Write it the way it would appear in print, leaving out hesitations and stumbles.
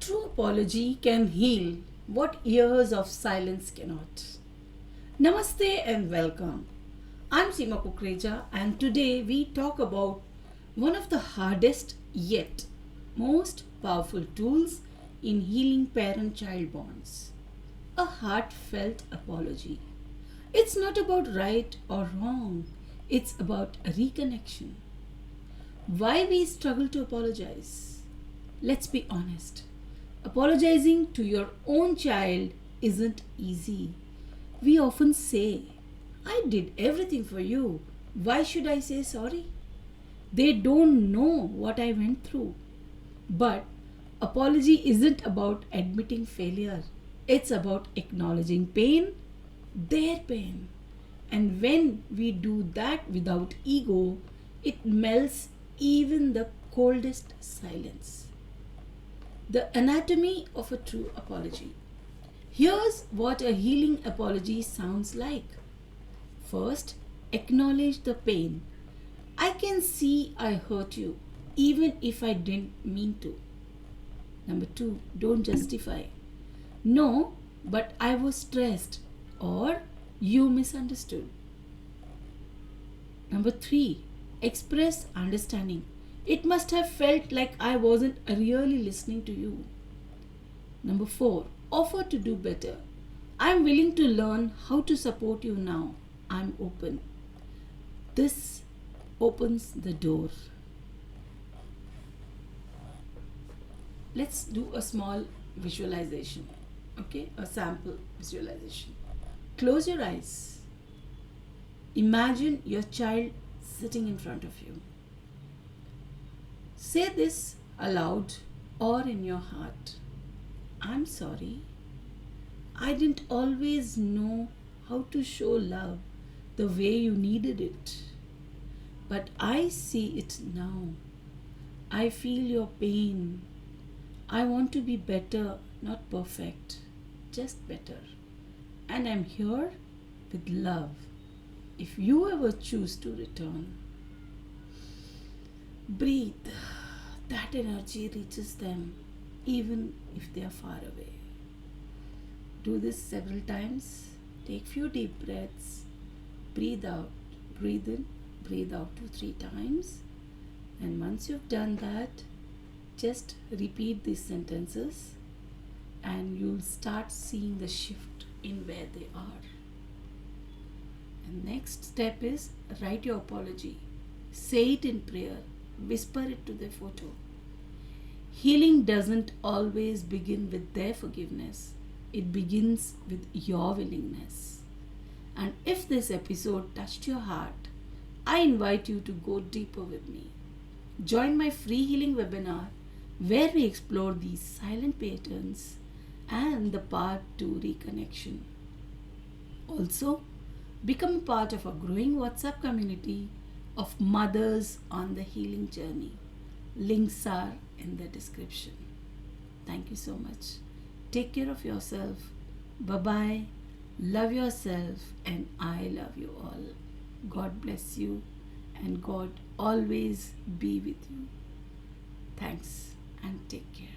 true apology can heal what years of silence cannot. Namaste and welcome. I'm Simuka and today we talk about one of the hardest yet most powerful tools in healing parent-child bonds. A heartfelt apology. It's not about right or wrong, it's about a reconnection. Why we struggle to apologize? Let's be honest. Apologizing to your own child isn't easy. We often say, I did everything for you. Why should I say sorry? They don't know what I went through. But apology isn't about admitting failure, it's about acknowledging pain, their pain. And when we do that without ego, it melts even the coldest silence. The anatomy of a true apology. Here's what a healing apology sounds like. First, acknowledge the pain. I can see I hurt you, even if I didn't mean to. Number two, don't justify. No, but I was stressed, or you misunderstood. Number three, express understanding. It must have felt like I wasn't really listening to you. Number four, offer to do better. I'm willing to learn how to support you now. I'm open. This opens the door. Let's do a small visualization. Okay, a sample visualization. Close your eyes. Imagine your child sitting in front of you. Say this aloud or in your heart. I'm sorry. I didn't always know how to show love the way you needed it. But I see it now. I feel your pain. I want to be better, not perfect, just better. And I'm here with love if you ever choose to return. Breathe. That energy reaches them even if they are far away. Do this several times. Take few deep breaths. Breathe out. Breathe in. Breathe out 2-3 times. And once you've done that, just repeat these sentences and you'll start seeing the shift in where they are. And next step is write your apology. Say it in prayer. Whisper it to the photo. Healing doesn't always begin with their forgiveness. It begins with your willingness. And if this episode touched your heart, I invite you to go deeper with me. Join my free healing webinar where we explore these silent patterns and the path to reconnection. Also, become a part of a growing WhatsApp community of mothers on the healing journey. Links are in the description. Thank you so much. Take care of yourself. Bye-bye. Love yourself and I love you all. God bless you and God always be with you. Thanks and take care.